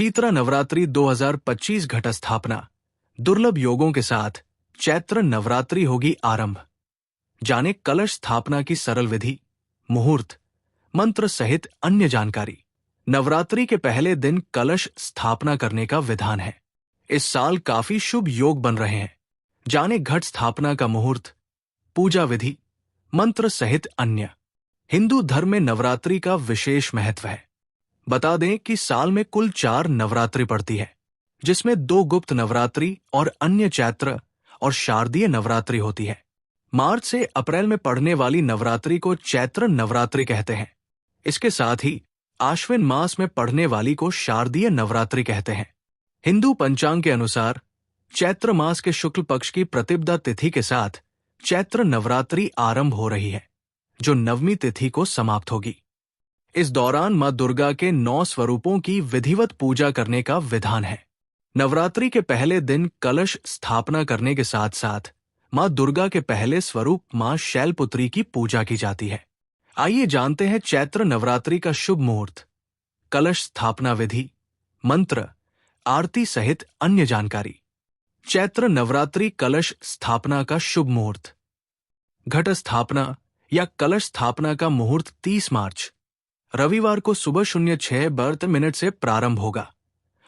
चैत्र नवरात्रि 2025 घट स्थापना दुर्लभ योगों के साथ चैत्र नवरात्रि होगी आरंभ। जाने कलश स्थापना की सरल विधि, मुहूर्त, मंत्र सहित अन्य जानकारी। नवरात्रि के पहले दिन कलश स्थापना करने का विधान है। इस साल काफी शुभ योग बन रहे हैं। जाने घट स्थापना का मुहूर्त, पूजा विधि, मंत्र सहित अन्य। हिंदू धर्म में नवरात्रि का विशेष महत्व है। बता दें कि साल में कुल 4 नवरात्रि पड़ती है, जिसमें 2 गुप्त नवरात्रि और अन्य चैत्र और शारदीय नवरात्रि होती है। मार्च से अप्रैल में पड़ने वाली नवरात्रि को चैत्र नवरात्रि कहते हैं। इसके साथ ही आश्विन मास में पड़ने वाली को शारदीय नवरात्रि कहते हैं। हिंदू पंचांग के अनुसार चैत्र मास के शुक्ल पक्ष की प्रतिपदा तिथि के साथ चैत्र नवरात्रि आरंभ हो रही है, जो नवमी तिथि को समाप्त होगी। इस दौरान मां दुर्गा के 9 स्वरूपों की विधिवत पूजा करने का विधान है। नवरात्रि के पहले दिन कलश स्थापना करने के साथ साथ मां दुर्गा के पहले स्वरूप मां शैलपुत्री की पूजा की जाती है। आइए जानते हैं चैत्र नवरात्रि का शुभ मुहूर्त, कलश स्थापना विधि, मंत्र, आरती सहित अन्य जानकारी। चैत्र नवरात्रि कलश स्थापना का शुभ मुहूर्त। घट स्थापना या कलश स्थापना का मुहूर्त 30 मार्च रविवार को सुबह 06:32 से प्रारंभ होगा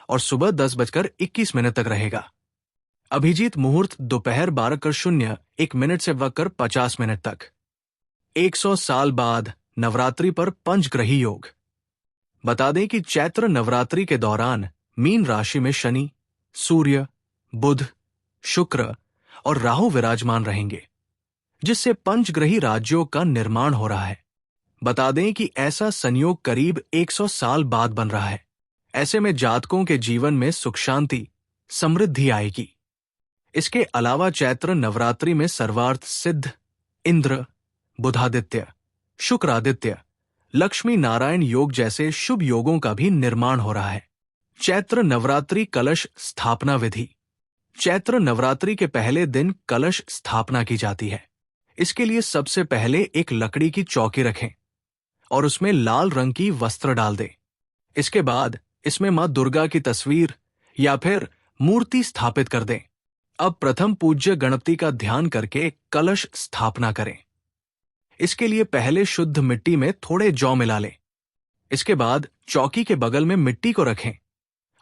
और सुबह 10:21 तक रहेगा। अभिजीत मुहूर्त दोपहर 12:01 से वकर 50 तक। 100 साल बाद नवरात्रि पर पंचग्रही योग। बता दें कि चैत्र नवरात्रि के दौरान मीन राशि में शनि, सूर्य, बुध, शुक्र और राहु विराजमान रहेंगे, जिससे पंचग्रही राज्यों का निर्माण हो रहा है। बता दें कि ऐसा संयोग करीब 100 साल बाद बन रहा है। ऐसे में जातकों के जीवन में सुख शांति, समृद्धि आएगी। इसके अलावा चैत्र नवरात्रि में सर्वार्थ सिद्ध, इंद्र, बुधादित्य, शुक्रादित्य, लक्ष्मी नारायण योग जैसे शुभ योगों का भी निर्माण हो रहा है। चैत्र नवरात्रि कलश स्थापना विधि। चैत्र नवरात्रि के पहले दिन कलश स्थापना की जाती है। इसके लिए सबसे पहले एक लकड़ी की चौकी रखें और उसमें लाल रंग की वस्त्र डाल दें। इसके बाद इसमें मां दुर्गा की तस्वीर या फिर मूर्ति स्थापित कर दें। अब प्रथम पूज्य गणपति का ध्यान करके कलश स्थापना करें। इसके लिए पहले शुद्ध मिट्टी में थोड़े जौ मिला लें। इसके बाद चौकी के बगल में मिट्टी को रखें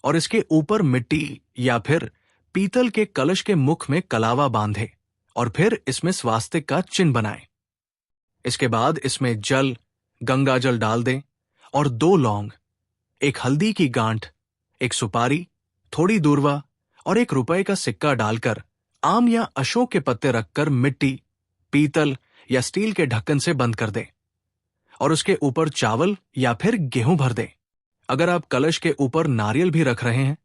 और इसके ऊपर मिट्टी या फिर पीतल के कलश के मुख में कलावा बांधें और फिर इसमें स्वास्तिक का चिन्ह बनाएं। इसके बाद इसमें जल, गंगा जल डाल दें और 2 लौंग, 1 हल्दी की गांठ, 1 सुपारी, थोड़ी दूर्वा और 1 रुपए का सिक्का डालकर आम या अशोक के पत्ते रखकर मिट्टी, पीतल या स्टील के ढक्कन से बंद कर दें और उसके ऊपर चावल या फिर गेहूं भर दें। अगर आप कलश के ऊपर नारियल भी रख रहे हैं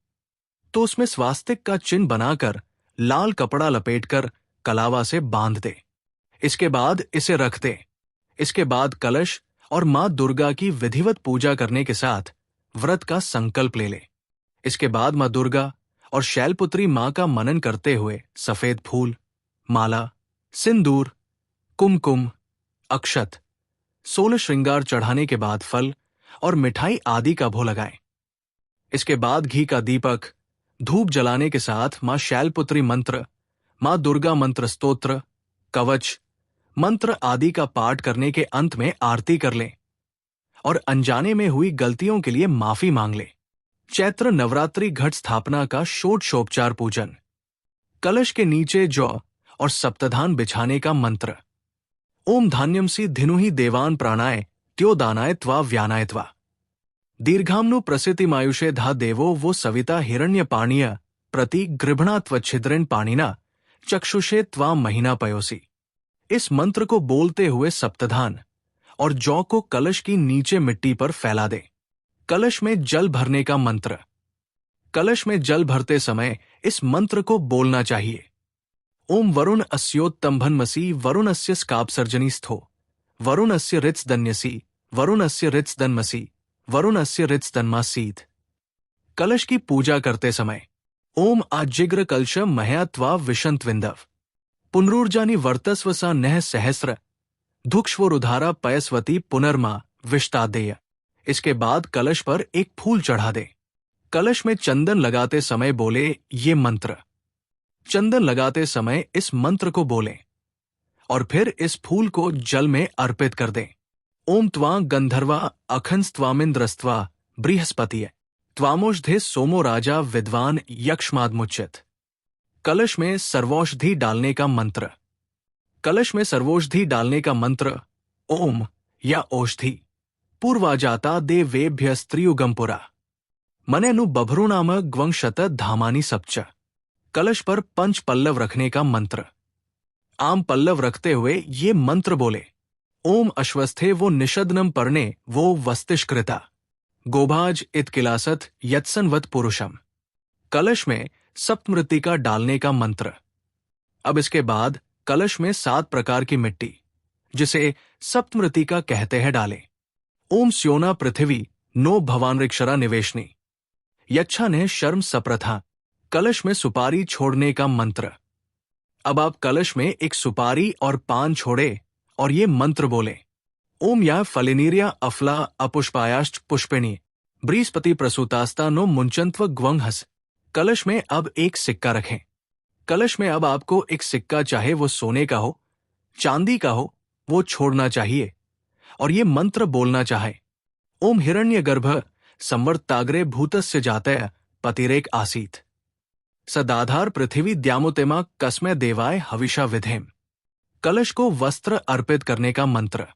तो उसमें स्वास्तिक का चिन्ह बनाकर लाल कपड़ा लपेटकर कलावा से बांध दें। इसके बाद इसे रख दें। इसके बाद कलश और मां दुर्गा की विधिवत पूजा करने के साथ व्रत का संकल्प ले लें। इसके बाद मां दुर्गा और शैलपुत्री मां का मनन करते हुए सफेद फूल, माला, सिंदूर, कुमकुम, अक्षत, 16 श्रृंगार चढ़ाने के बाद फल और मिठाई आदि का भोग लगाएं। इसके बाद घी का दीपक, धूप जलाने के साथ मां शैलपुत्री मंत्र, मां दुर्गा मंत्र स्तोत्र, कवच, मंत्र आदि का पाठ करने के अंत में आरती कर लें और अनजाने में हुई गलतियों के लिए माफी मांग लें। चैत्र नवरात्रि घट स्थापना का षोडशोपचार पूजन। कलश के नीचे जौ और सप्तधान बिछाने का मंत्र। ओम धान्यमसि धिनुहि देवान प्राणाय त्यो दानाय त्वा व्यानाय त्वा। दीर्घाम्नु प्रसितिमायुषे धा देवो वो सविता हिरण्यपाणीय प्रति गृभणा त्वच्छिद्रेण पाणिना चक्षुषे त्वा महीना पयोसी। इस मंत्र को बोलते हुए सप्तधान और जौ को कलश की नीचे मिट्टी पर फैला दें। कलश में जल भरने का मंत्र। कलश में जल भरते समय इस मंत्र को बोलना चाहिए। ओम वरुण अस्योत्तंभन्मसि वरुणस्य स्कापसर्जनी स्थो वरुणस्य ऋत्सदन्यसि वरुणस्य ऋत्सदन्मसि वरुणस्य ऋत्सदन्मासीत्। कलश की पूजा करते समय ओम आजिग्र कलश मह्या त्वा विशंतविंदव पुनरुर्जानि वर्तस्व सा नह सहस्र धुक्ष्वरुधारा पयस्वती पुनर्मा विष्टादेय। इसके बाद कलश पर एक फूल चढ़ा दें। कलश में चंदन लगाते समय बोले ये मंत्र। चंदन लगाते समय इस मंत्र को बोलें और फिर इस फूल को जल में अर्पित कर दें। ओम त्वा गंधर्वा अखंस्त्वामिंद्रस्त्वा बृहस्पतिये त्वामोषधे सोमो राजा विद्वान यक्ष्माद्मुच्यत। कलश में सर्वौषधि डालने का मंत्र। कलश में सर्वौषधि डालने का मंत्र ओम या औषधि पूर्वाजाता देवेभ्य स्त्रियुगमपुरा मनेनु बभरू नाम ग्वंशत धामानी सप्च। कलश पर पंच पल्लव रखने का मंत्र। आम पल्लव रखते हुए ये मंत्र बोले ओम अश्वस्थे वो निषदनम पर्णे वो वस्तिष्कृता गोभाज इत्किलासत यत्सनवत पुरुषम। कलश में सप्तमृत्तिका डालने का मंत्र। अब इसके बाद कलश में 7 प्रकार की मिट्टी जिसे सप्तमृत्तिका कहते हैं डालें। ओम स्योना पृथ्वी नो भवानृक्षरा निवेशनी यच्छा ने शर्म सप्रथा। कलश में सुपारी छोड़ने का मंत्र। अब आप कलश में एक सुपारी और पान छोड़े और ये मंत्र बोले ओम या फलिनीरिया अफला अपुष्पायाश्च पुष्पिणी बृहस्पति प्रसूतास्ता नो मुंचंत्व ग्वंहस। कलश में अब एक सिक्का रखें। कलश में अब आपको एक सिक्का चाहे वो सोने का हो चांदी का हो वो छोड़ना चाहिए और ये मंत्र बोलना चाहे ओम हिरण्यगर्भ संवर्ताग्रे भूतस्य जातय पतिरेक आसीत सदाधार पृथ्वी द्यामुतेमा कस्मै देवाय हविषा विधेम। कलश को वस्त्र अर्पित करने का मंत्र।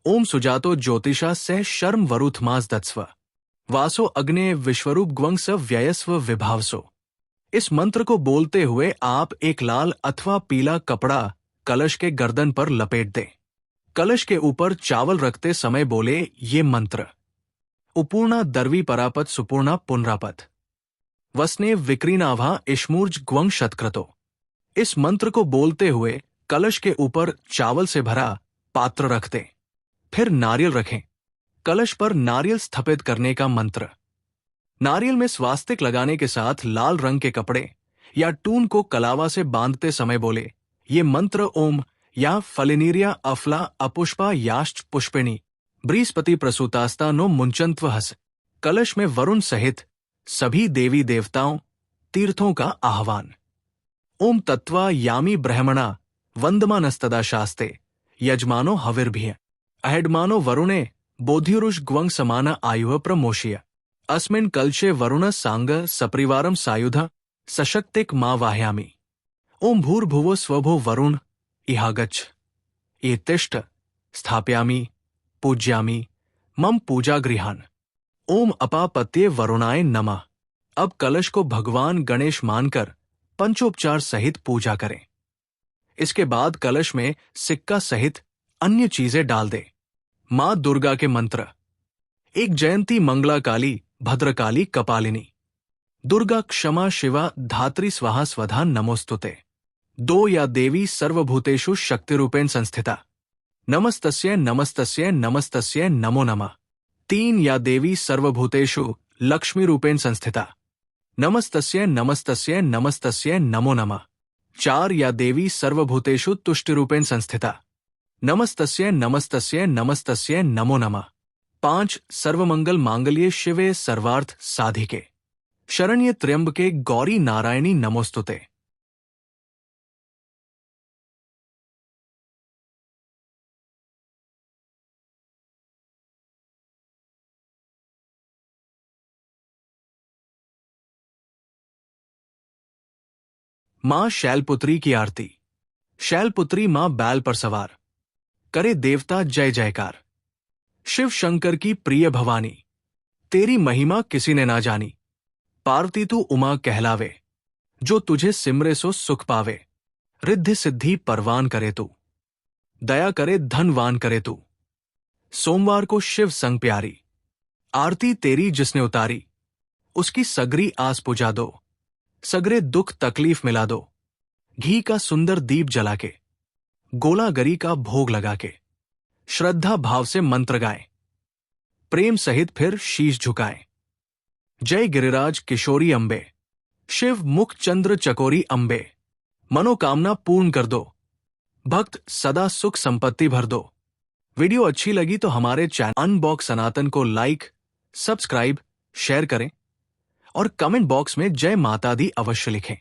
ओम सुजातो ज्योतिषा से शर्म वरुथमास दत्स्व वासो अग्ने विश्वरूप ग्वंस व्ययस्व विभावसो। इस मंत्र को बोलते हुए आप एक लाल अथवा पीला कपड़ा कलश के गर्दन पर लपेट दें। कलश के ऊपर चावल रखते समय बोले ये मंत्र उपूर्णा दर्वी परापत सुपूर्णा पुनरापत वसने विक्रीनाभा इश्मूर्ज ग्वंग शतक्रतो। इस मंत्र को बोलते हुए कलश के ऊपर चावल से भरा पात्र रख दें। फिर नारियल रखें। कलश पर नारियल स्थापित करने का मंत्र। नारियल में स्वास्तिक लगाने के साथ लाल रंग के कपड़े या टून को कलावा से बांधते समय बोले ये मंत्र ओम या फलिनीरिया अफला अपुष्पा याश्च पुष्पिणी बृहस्पति प्रसूतास्ता नो मुंचंत्व हस। कलश में वरुण सहित सभी देवी देवताओं तीर्थों का आह्वान। ओम तत्वा यामी ब्रह्मणा वंदमानस्तदा शास्ते यजमानो हविर्भिय अहेडमानो वरुणे बोधिरुष ग्वंग समाना आयुः प्रमोशिय अस्मिन् कलशे वरुण सांग सपरिवारम सायुध सशक्तिक मां वाह्यामि। ओम भूर्भुवो स्वभो वरुण इहागच्छ ये तिष्ठ स्थापयामि पूज्यामि मम पूजा गृहान। ओम अपापत्ये वरुणाय नमः। अब कलश को भगवान गणेश मानकर पंचोपचार सहित पूजा करें। इसके बाद कलश में सिक्का सहित अन्य चीजें डाल दे। मां दुर्गा के मंत्र। एक जयंती मंगला काली भद्रकाली कपालिनी दुर्गा क्षमा शिवा धात्री स्वाहा स्वधा नमोस्तुते। 2 या देवी सर्वभूतेषु शक्तिरूपेण संस्थिता नमस्तस्यै नमस्तस्यै नमस्तस्यै नमो नमः। 3 या देवी सर्वभूतेषु लक्ष्मी रूपेण संस्थिता नमस्तस्यै नमस्तस्यै नमस्तस्यै नमो नमः। 4 या देवी सर्वभूतेषु तुष्टिरूपेण संस्थिता नमस्तस्यै नमस्तस्यै नमस्तस्यै नमो नमः। 5 सर्वमंगल मांगल्ये शिवे सर्वार्थ साधिके शरण्ये त्र्यंबके गौरी नारायणी नमोस्तुते। मां शैलपुत्री की आरती। शैलपुत्री मां बैल पर सवार करे देवता जय जयकार। शिव शंकर की प्रिय भवानी तेरी महिमा किसी ने ना जानी। पार्वती तू उमा कहलावे जो तुझे सिमरे सो सुख पावे। रिद्धि सिद्धि परवान करे तू दया करे धनवान करे तू। सोमवार को शिव संग प्यारी आरती तेरी जिसने उतारी उसकी सगरी आस पुजा दो। सगरे दुख तकलीफ मिला दो। घी का सुंदर दीप जला के गोला गरी का भोग लगा के श्रद्धा भाव से मंत्र गाएं। प्रेम सहित फिर शीश झुकाएं। जय गिरिराज किशोरी अंबे शिव मुख चंद्र चकोरी अंबे मनोकामना पूर्ण कर दो। भक्त सदा सुख संपत्ति भर दो। वीडियो अच्छी लगी तो हमारे चैनल अनबॉक्स सनातन को लाइक सब्सक्राइब शेयर करें और कमेंट बॉक्स में जय माता दी अवश्य लिखें।